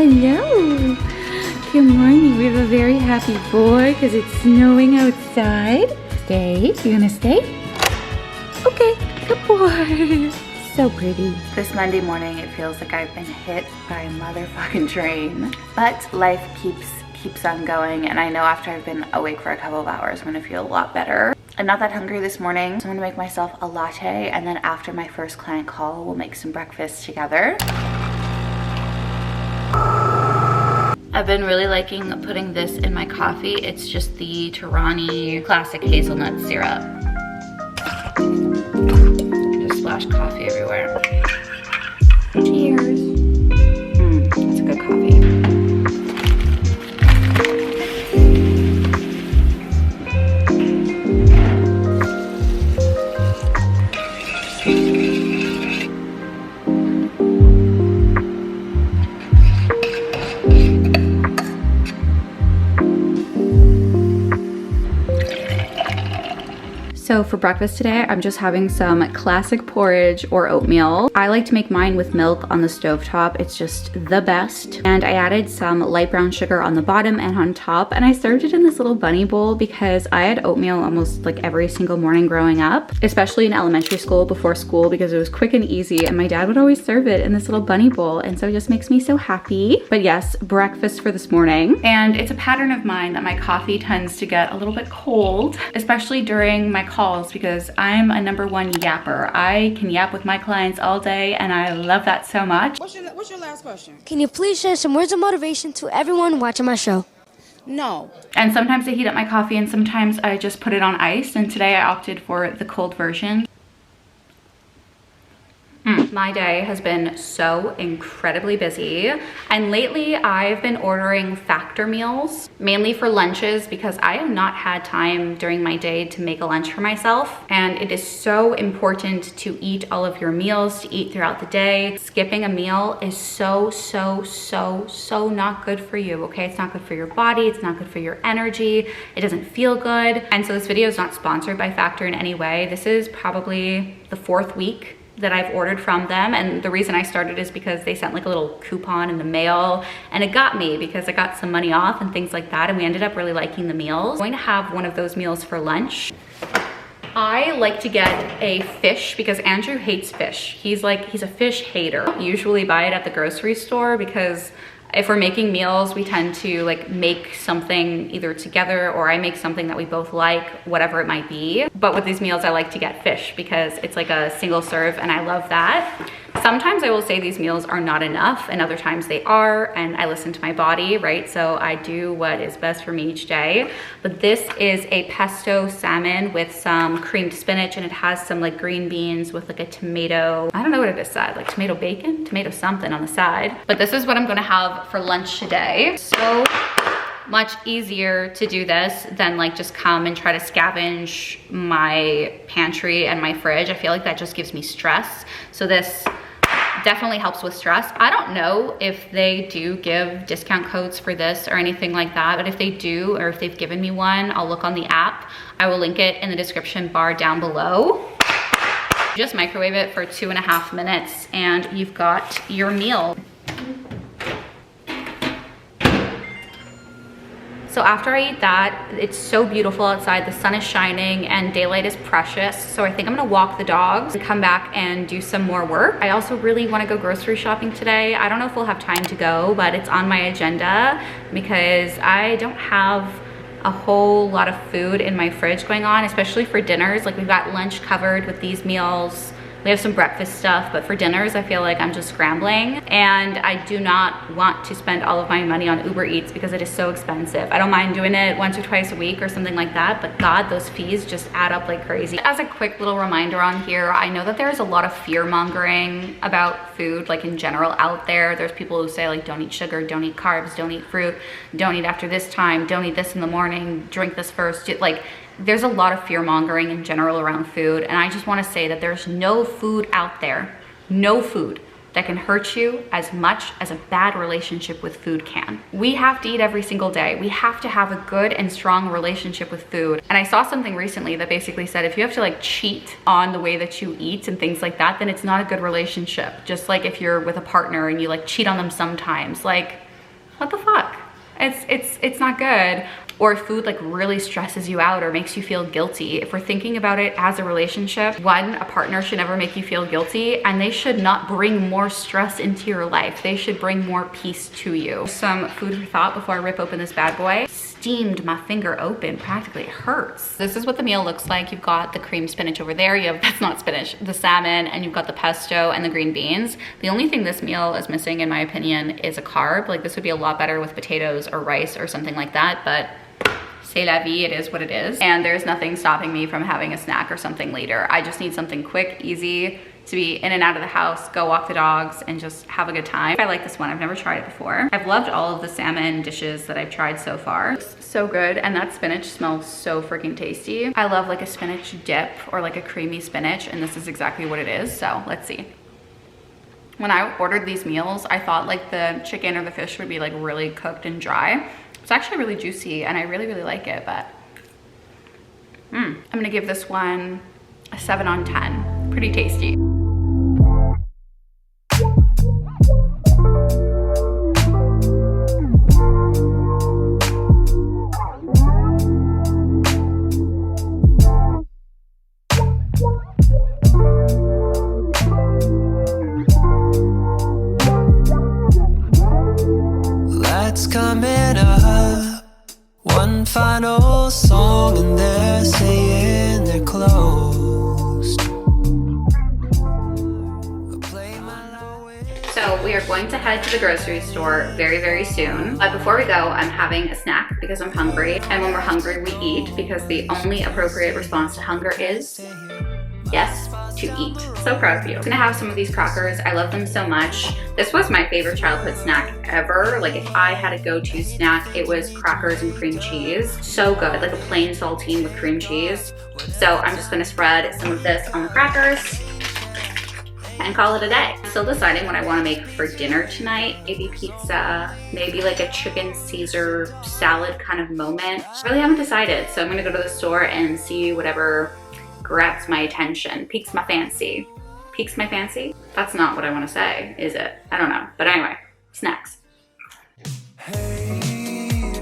Hello. Good morning. We have a very happy boy because it's snowing outside. Stay. You gonna stay? Okay. Good boy. So pretty. This Monday morning, it feels like I've been hit by a motherfucking train. But life keeps on going, and I know after I've been awake for a couple of hours, I'm gonna feel a lot better. I'm not that hungry this morning, so I'm gonna make myself a latte, and then after my first client call, we'll make some breakfast together. I've been really liking putting this in my coffee. It's just the Torani classic hazelnut syrup. Just splash coffee everywhere. Cheers. That's a good coffee. So for breakfast today, I'm just having some classic porridge or oatmeal. I like to make mine with milk on the stovetop. It's just the best. And I added some light brown sugar on the bottom and on top. And I served it in this little bunny bowl because I had oatmeal almost like every single morning growing up, especially in elementary school before school because it was quick and easy. And my dad would always serve it in this little bunny bowl. And so it just makes me so happy. But yes, breakfast for this morning. And it's a pattern of mine that my coffee tends to get a little bit cold, especially during my calls, because I'm a #1 yapper. I can yap with my clients all day and I love that so much. What's your last question? Can you please share some words of motivation to everyone watching my show? No. And sometimes I heat up my coffee and sometimes I just put it on ice, and today I opted for the cold version. My day has been so incredibly busy, and lately I've been ordering factor meals, mainly for lunches, because I have not had time during my day to make a lunch for myself, and it is so important to eat all of your meals, to eat throughout the day. Skipping a meal is so not good for you, okay? It's not good for your body, it's not good for your energy, it doesn't feel good. And so this video is not sponsored by Factor in any way. This is probably the 4th week that I've ordered from them, and the reason I started is because they sent like a little coupon in the mail, and it got me because I got some money off and things like that, and we ended up really liking the meals. I'm going to have one of those meals for lunch. I like to get a fish because Andrew hates fish. He's a fish hater. I usually buy it at the grocery store because if we're making meals, we tend to like make something either together or I make something that we both like, whatever it might be. But with these meals, I like to get fish because it's like a single serve and I love that. Sometimes I will say these meals are not enough and other times they are, and I listen to my body, right? So I do what is best for me each day. But this is a pesto salmon with some creamed spinach, and it has some like green beans with like a tomato, I don't know what it is side, like tomato bacon, tomato something on the side. But this is what I'm gonna have for lunch today. So much easier to do this than like just come and try to scavenge my pantry and my fridge. I feel like that just gives me stress. So this definitely helps with stress. I don't know if they do give discount codes for this or anything like that, but if they do, or if they've given me one, I'll look on the app. I will link it in the description bar down below. Just microwave it for 2.5 minutes and you've got your meal. So after I eat that, it's so beautiful outside, the sun is shining and daylight is precious. So I think I'm gonna walk the dogs and come back and do some more work. I also really wanna go grocery shopping today. I don't know if we'll have time to go, but it's on my agenda because I don't have a whole lot of food in my fridge going on, especially for dinners. Like we've got lunch covered with these meals. We have some breakfast stuff, but for dinners, I feel like I'm just scrambling. And I do not want to spend all of my money on Uber Eats because it is so expensive. I don't mind doing it once or twice a week or something like that, but God, those fees just add up like crazy. As a quick little reminder on here, I know that there's a lot of fear mongering about food, like in general out there. There's people who say like, don't eat sugar, don't eat carbs, don't eat fruit, don't eat after this time, don't eat this in the morning, drink this first. Like, there's a lot of fear mongering in general around food, and I just want to say that there's no food out there, no food that can hurt you as much as a bad relationship with food can. We have to eat every single day. We have to have a good and strong relationship with food. And I saw something recently that basically said if you have to like cheat on the way that you eat and things like that, then it's not a good relationship. Just like if you're with a partner and you like cheat on them sometimes, like What the fuck? It's not good. Or if food like really stresses you out or makes you feel guilty. If we're thinking about it as a relationship, one, a partner should never make you feel guilty, and they should not bring more stress into your life. They should bring more peace to you. Some food for thought before I rip open this bad boy. Steamed my finger open, practically it hurts. This is what the meal looks like. You've got the cream spinach over there. You have, that's not spinach, the salmon, and you've got the pesto and the green beans. The only thing this meal is missing, in my opinion, is a carb. Like, this would be a lot better with potatoes or rice or something like that, but c'est la vie, it is what it is. And there's nothing stopping me from having a snack or something later. I just need something quick, easy, to be in and out of the house, go walk the dogs, and just have a good time. I like this one, I've never tried it before. I've loved all of the salmon dishes that I've tried so far. It's so good, and that spinach smells so freaking tasty. I love like a spinach dip or like a creamy spinach, and this is exactly what it is, so let's see. When I ordered these meals, I thought like the chicken or the fish would be like really cooked and dry. It's actually really juicy, and I really, really like it, but I'm gonna give this one a 7 on 10. Pretty tasty. Lights coming up, one final song, and they're saying they're closed. So we are going to head to the grocery store very, very soon. But before we go, I'm having a snack because I'm hungry. And when we're hungry, we eat, because the only appropriate response to hunger is, yes, to eat. So proud of you. I'm gonna have some of these crackers. I love them so much. This was my favorite childhood snack ever. Like, if I had a go-to snack, it was crackers and cream cheese. So good, like a plain saltine with cream cheese. So I'm just gonna spread some of this on the crackers and call it a day. Still deciding what I want to make for dinner tonight. Maybe pizza, maybe like a chicken Caesar salad kind of moment. Really haven't decided, so I'm gonna go to the store and see whatever grabs my attention, piques my fancy. Piques my fancy? That's not what I want to say, is it? I don't know. But anyway, snacks. Hey,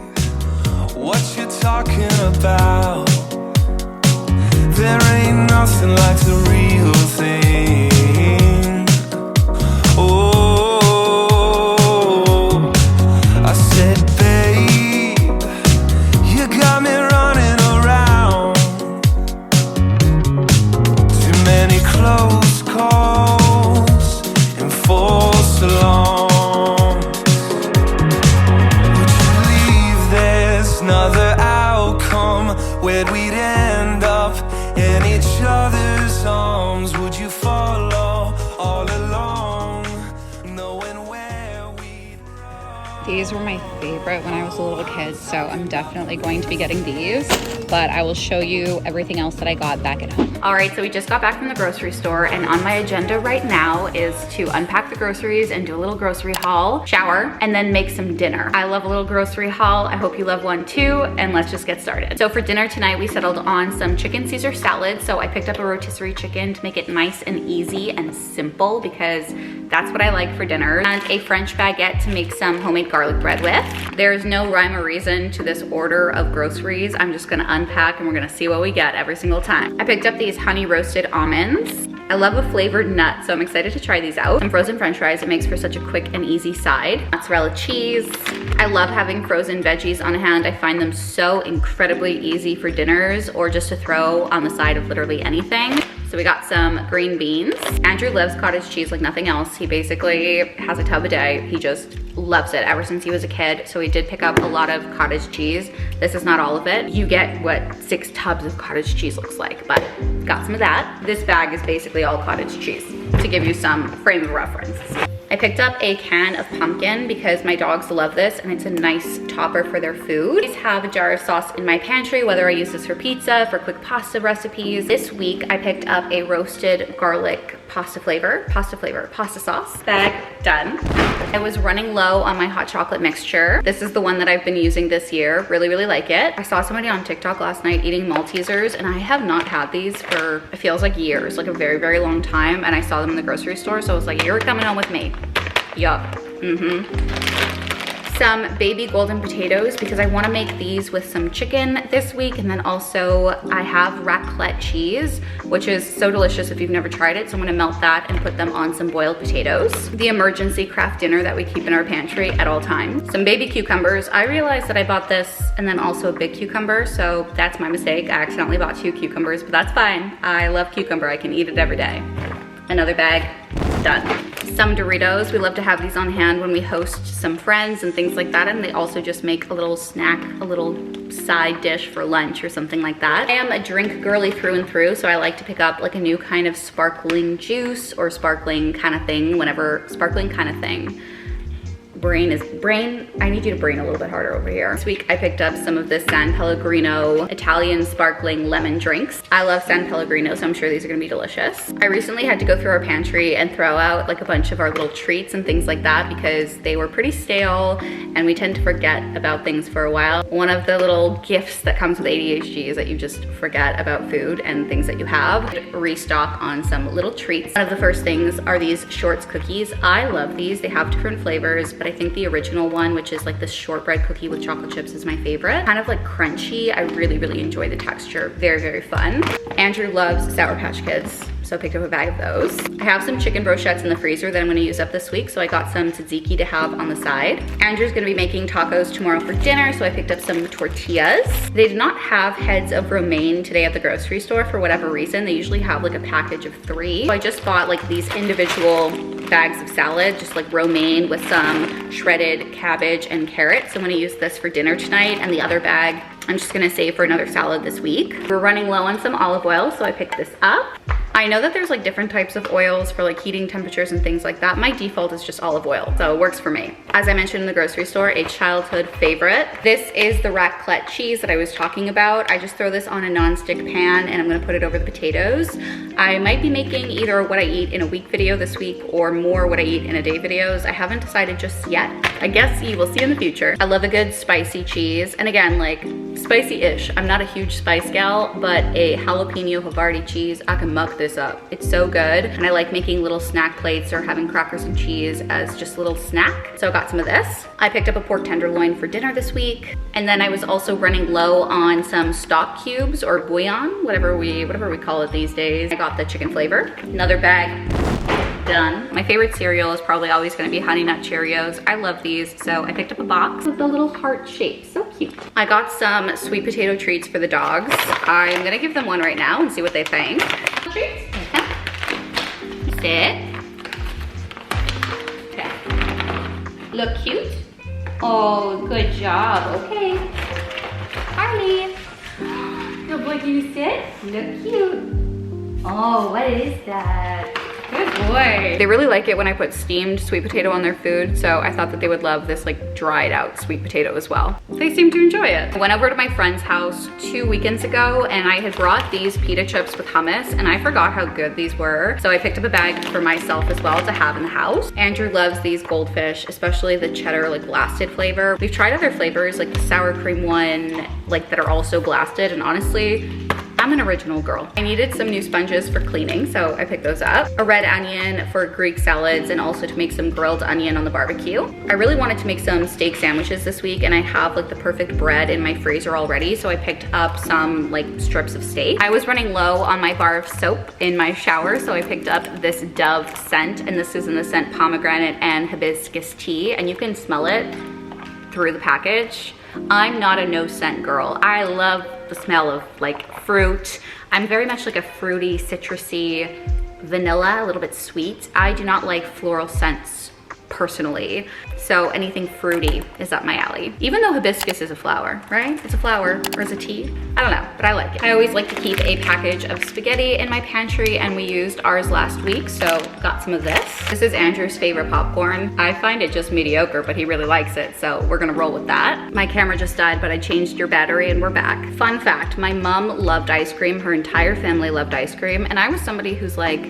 what you talking about? There ain't nothing like the real thing. Oh, I said, babe, you got me running around. Too many close calls and false alarms. Would you leave? There's another outcome. Where'd we end up? In each other's arms. Would you follow all along, knowing where we'd run? These were my favorite when I was a little kid, so I'm definitely going to be getting these, but I will show you everything else that I got back at home. All right, so we just got back from the grocery store, and on my agenda right now is to unpack the groceries and do a little grocery haul, shower, and then make some dinner. I love a little grocery haul. I hope you love one too, and let's just get started. So for dinner tonight, we settled on some chicken Caesar salad. So I picked up a rotisserie chicken to make it nice and easy and simple, because that's what I like for dinner, and a French baguette to make some homemade garlic bread with. There's no rhyme or reason to this order of groceries. I'm just gonna unpack and we're gonna see what we get every single time. I picked up these honey roasted almonds. I love a flavored nut, so I'm excited to try these out. Some frozen french fries. It makes for such a quick and easy side. Mozzarella cheese. I love having frozen veggies on hand. I find them so incredibly easy for dinners or just to throw on the side of literally anything. So we got some green beans. Andrew loves cottage cheese like nothing else. He basically has a tub a day. He just loves it ever since he was a kid. So he did pick up a lot of cottage cheese. This is not all of it. You get what 6 tubs of cottage cheese looks like, but got some of that. This bag is basically all cottage cheese, to give you some frame of reference. I picked up a can of pumpkin because my dogs love this and it's a nice topper for their food. I always have a jar of sauce in my pantry, whether I use this for pizza, for quick pasta recipes. This week I picked up a roasted garlic pasta sauce bag. Done. I was running low on my hot chocolate mixture. This is the one that I've been using this year. Really, really like it. I saw somebody on TikTok last night eating Maltesers, and I have not had these for, it feels like years, like a very, very long time. And I saw them in the grocery store, so I was like, you're coming home with me. Yup. some baby golden potatoes because I want to make these with some chicken this week. And then also I have raclette cheese, which is so delicious if you've never tried it. So I'm going to melt that and put them on some boiled potatoes. The emergency craft dinner that we keep in our pantry at all times. Some baby cucumbers. I realized that I bought this and then also a big cucumber. So that's my mistake. I accidentally bought 2 cucumbers, but that's fine. I love cucumber. I can eat it every day. Another bag, done. Some Doritos. We love to have these on hand when we host some friends and things like that. And they also just make a little snack, a little side dish for lunch or something like that. I am a drink girly through and through, so I like to pick up like a new kind of sparkling juice or sparkling kind of thing whenever, sparkling kind of thing. Brain, I need you to brain a little bit harder over here. This week I picked up some of this San Pellegrino Italian sparkling lemon drinks. I love San Pellegrino, so I'm sure these are gonna be delicious. I recently had to go through our pantry and throw out like a bunch of our little treats and things like that because they were pretty stale and we tend to forget about things for a while. One of the little gifts that comes with ADHD is that you just forget about food and things that you have. Restock on some little treats. One of the first things are these Shorts cookies. I love these. They have different flavors, but I think the original one, which is like this shortbread cookie with chocolate chips, is my favorite. Kind of like crunchy. I really, really enjoy the texture. Very, very fun. Andrew loves Sour Patch Kids, so I picked up a bag of those. I have some chicken brochettes in the freezer that I'm gonna use up this week, so I got some tzatziki to have on the side. Andrew's gonna be making tacos tomorrow for dinner, so I picked up some tortillas. They did not have heads of romaine today at the grocery store for whatever reason. They usually have like a package of 3. So I just bought like these individual bags of salad, just like romaine with some shredded cabbage and carrots. So I'm gonna use this for dinner tonight, and the other bag I'm just gonna save for another salad this week. We're running low on some olive oil, so I picked this up. I know that there's like different types of oils for like heating temperatures and things like that. My default is just olive oil, so it works for me. As I mentioned in the grocery store, a childhood favorite. This is the raclette cheese that I was talking about. I just throw this on a non-stick pan and I'm gonna put it over the potatoes. I might be making either what I eat in a week video this week or more what I eat in a day videos. I haven't decided just yet. I guess you will see in the future. I love a good spicy cheese. And again, like spicy-ish. I'm not a huge spice gal, but a jalapeno Havarti cheese, I can muck this up. It's so good. And I like making little snack plates or having crackers and cheese as just a little snack. So I got some of this. I picked up a pork tenderloin for dinner this week. And then I was also running low on some stock cubes or bouillon, whatever we call it these days. I got the chicken flavor. Another bag. Done. My favorite cereal is probably always going to be Honey Nut Cheerios. I love these, so I picked up a box with the little heart shape. So cute. I got some sweet potato treats for the dogs. I'm going to give them one right now and see what they think. Treats. Okay. Sit. Okay. Look cute. Oh, good job. Okay. Harley. Good boy, can you sit? Look cute. Oh, what is that? Good boy. They really like it when I put steamed sweet potato on their food, so I thought that they would love this like dried out sweet potato as well. They seem to enjoy it. I went over to my friend's house 2 weekends ago and I had brought these pita chips with hummus and I forgot how good these were. So I picked up a bag for myself as well to have in the house. Andrew loves these goldfish, especially the cheddar like blasted flavor. We've tried other flavors like the sour cream one, like that are also blasted, and honestly, I'm an original girl. I needed some new sponges for cleaning, so I picked those up. A red onion for Greek salads and also to make some grilled onion on the barbecue. I really wanted to make some steak sandwiches this week and I have like the perfect bread in my freezer already, so I picked up some like strips of steak. I was running low on my bar of soap in my shower, so I picked up this Dove scent, and this is in the scent pomegranate and hibiscus tea, and you can smell it through the package. I'm not a no scent girl. I love the smell of like fruit. I'm very much like a fruity, citrusy, vanilla, a little bit sweet. I do not like floral scents personally. So anything fruity is up my alley. Even though hibiscus is a flower, right? It's a flower, or is it tea? I don't know, but I like it. I always like to keep a package of spaghetti in my pantry, and we used ours last week, so got some of this. This is Andrew's favorite popcorn. I find it just mediocre, but he really likes it, so we're gonna roll with that. My camera just died, but I changed your battery and we're back. Fun fact, my mom loved ice cream. Her entire family loved ice cream, and I was somebody who's like,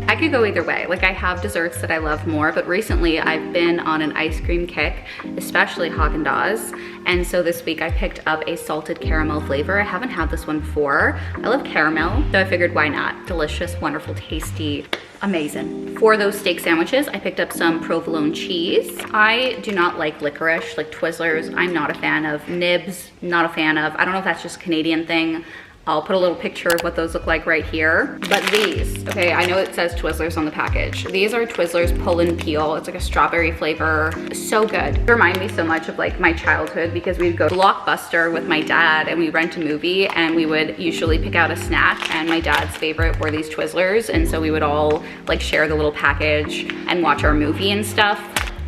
I could go either way. Like I have desserts that I love more, but recently I've been on an ice cream kick, especially Haagen-Dazs, And so this week I picked up a salted caramel flavor. I haven't had this one before. I love caramel, so I figured why not? Delicious, wonderful, tasty, amazing. For those steak sandwiches, I picked up some provolone cheese. I do not like licorice, like Twizzlers. I'm not a fan of nibs, not a fan of, I don't know if that's just a Canadian thing. I'll put a little picture of what those look like right here. But these, okay, I know it says Twizzlers on the package. These are Twizzlers Pull and Peel. It's like a strawberry flavor. So good. They remind me so much of like my childhood because we'd go to Blockbuster with my dad and we rent a movie and we would usually pick out a snack, and my dad's favorite were these Twizzlers. And so we would all like share the little package and watch our movie and stuff.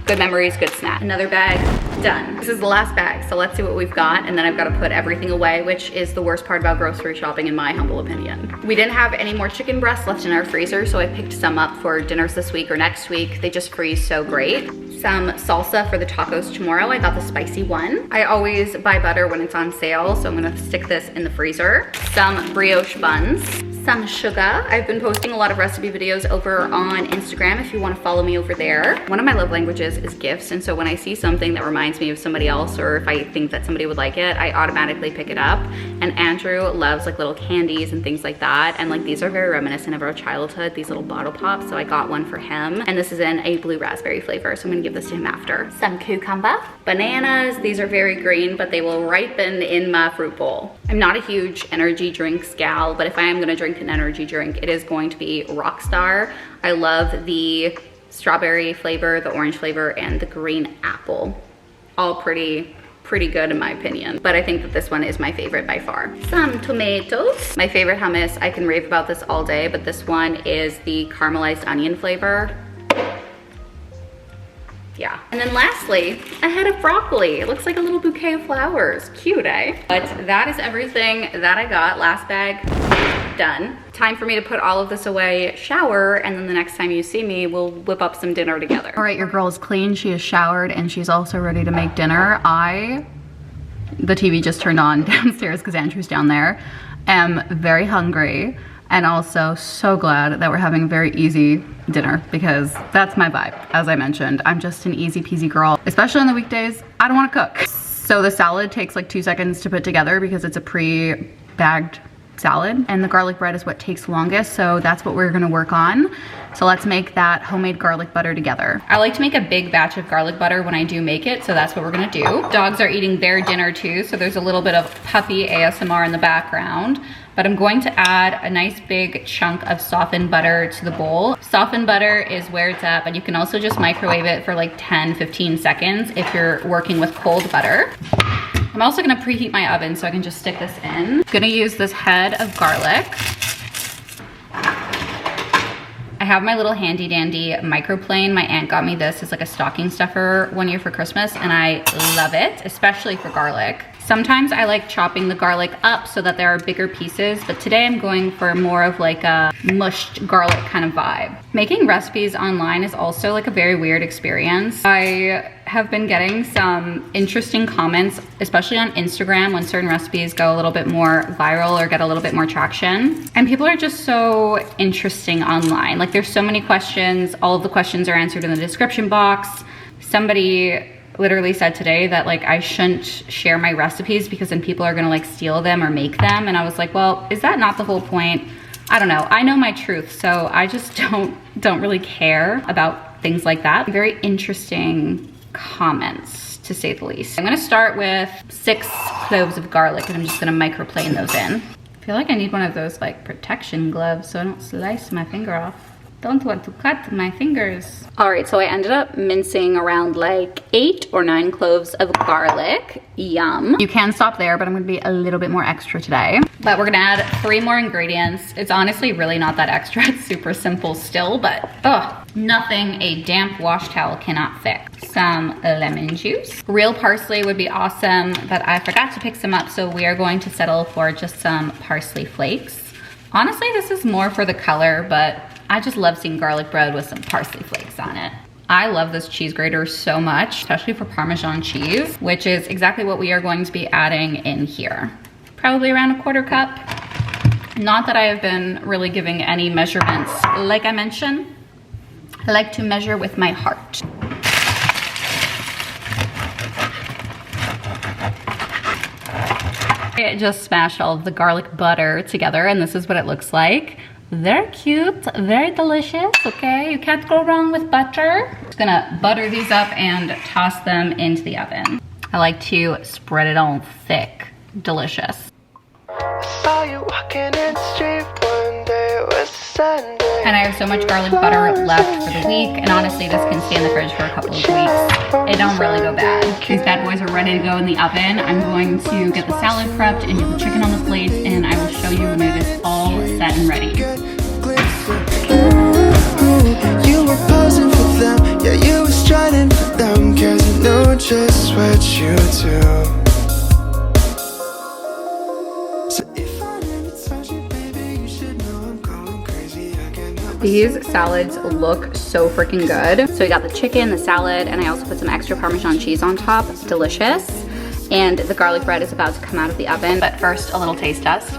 Good memories, good snack. Another bag, done. This is the last bag, so let's see what we've got, and then I've got to put everything away, which is the worst part about grocery shopping in my humble opinion. We didn't have any more chicken breasts left in our freezer, so I picked some up for dinners this week or next week. They just freeze so great. Some salsa for the tacos tomorrow. I got the spicy one. I always buy butter when it's on sale, so I'm gonna stick this in the freezer. Some brioche buns. Some sugar. I've been posting a lot of recipe videos over on Instagram if you want to follow me over there. One of my love languages is gifts, and so when I see something that reminds me of somebody else, or if I think that somebody would like it, I automatically pick it up. And Andrew loves like little candies and things like that, and like these are very reminiscent of our childhood, these little bottle pops, so I got one for him, and this is in a blue raspberry flavor, so I'm gonna give this to him after. Some cucumber. Bananas, these are very green, but they will ripen in my fruit bowl. I'm not a huge energy drinks gal, but if I am gonna drink an energy drink, it is going to be Rockstar. I love the strawberry flavor, the orange flavor, and the green apple. All pretty good in my opinion, but I think that this one is my favorite by far. Some tomatoes. My favorite hummus, I can rave about this all day, but this one is the caramelized onion flavor. Yeah. And then lastly, a head of broccoli. It looks like a little bouquet of flowers. Cute, eh? But that is everything that I got. Last bag, done. Time for me to put all of this away, shower, and then the next time you see me, we'll whip up some dinner together. All right, your girl is clean. She is showered and she's also ready to make dinner. The TV just turned on downstairs because Andrew's down there. Am very hungry. And also so glad that we're having a very easy dinner because that's my vibe. As I mentioned, I'm just an easy peasy girl, especially on the weekdays. I don't want to cook. So the salad takes like 2 seconds to put together because it's a pre-bagged salad, and the garlic bread is what takes longest, so that's what we're gonna work on. So let's make that homemade garlic butter together. I like to make a big batch of garlic butter when I do make it, so that's what we're gonna do. Dogs are eating their dinner too, so there's a little bit of puppy ASMR in the background. But I'm going to add a nice big chunk of softened butter to the bowl. Softened butter is where it's at, but you can also just microwave it for like 10-15 seconds if you're working with cold butter. I'm also gonna preheat my oven so I can just stick this in. Gonna use this head of garlic. I have my little handy dandy microplane. My aunt got me this as like a stocking stuffer one year for Christmas, and I love it, especially for garlic. Sometimes I like chopping the garlic up so that there are bigger pieces, but today I'm going for more of like a mushed garlic kind of vibe. Making recipes online is also like a very weird experience. I have been getting some interesting comments, especially on Instagram when certain recipes go a little bit more viral or get a little bit more traction. And people are just so interesting online. Like there's so many questions. All of the questions are answered in the description box. Somebody literally said today that like I shouldn't share my recipes because then people are gonna like steal them or make them, and I was like, well, is that not the whole point? I don't know. I know my truth, so I just don't really care about things like that. Very interesting comments, to say the least. I'm gonna start with 6 cloves of garlic, and I'm just gonna microplane those in. I feel like I need one of those like protection gloves so I don't slice my finger off. Don't want to cut my fingers. All right, so I ended up mincing around like 8 or 9 cloves of garlic. Yum. You can stop there, but I'm gonna be a little bit more extra today. But we're gonna add 3 more ingredients. It's honestly really not that extra. It's super simple still, but nothing a damp wash towel cannot fix. Some lemon juice. Real parsley would be awesome, but I forgot to pick some up, so we are going to settle for just some parsley flakes. Honestly, this is more for the color, but I just love seeing garlic bread with some parsley flakes on it. I love this cheese grater so much, especially for Parmesan cheese, which is exactly what we are going to be adding in here. Probably around 1/4 cup. Not that I have been really giving any measurements. Like I mentioned, I like to measure with my heart. I just smashed all of the garlic butter together and this is what it looks like. They're cute, very delicious, okay? You can't go wrong with butter. Just gonna butter these up and toss them into the oven. I like to spread it on thick. Delicious. Saw you walking in the street one day, it was Sunday. And I have so much garlic butter left for the week, and honestly, this can stay in the fridge for a couple of weeks. It don't really go bad. These bad boys are ready to go in the oven. I'm going to get the salad prepped and get the chicken on the plate, and I will show you when it is all set and ready. You were posing for them, yeah, you were striding for them, 'cause you know just what you do. These salads look so freaking good. So we got the chicken, the salad, and I also put some extra Parmesan cheese on top. Delicious. And the garlic bread is about to come out of the oven. But first, a little taste test.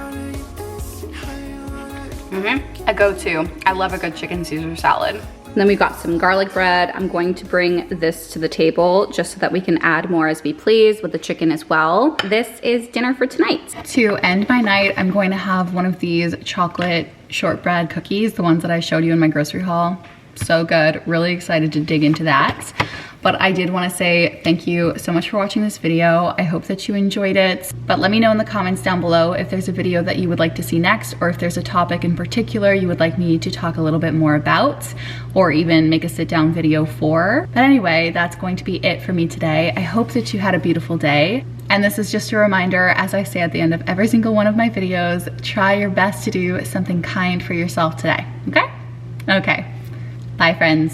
A go-to. I love a good chicken Caesar salad. Then we've got some garlic bread. I'm going to bring this to the table just so that we can add more as we please with the chicken as well. This is dinner for tonight. To end my night, I'm going to have one of these chocolate shortbread cookies, the ones that I showed you in my grocery haul. So good, really excited to dig into that. But I did want to say thank you so much for watching this video. I hope that you enjoyed it. But let me know in the comments down below if there's a video that you would like to see next, or if there's a topic in particular you would like me to talk a little bit more about, or even make a sit down video for. But anyway, that's going to be it for me today. I hope that you had a beautiful day. And this is just a reminder, as I say at the end of every single one of my videos, try your best to do something kind for yourself today, okay? Okay, bye friends.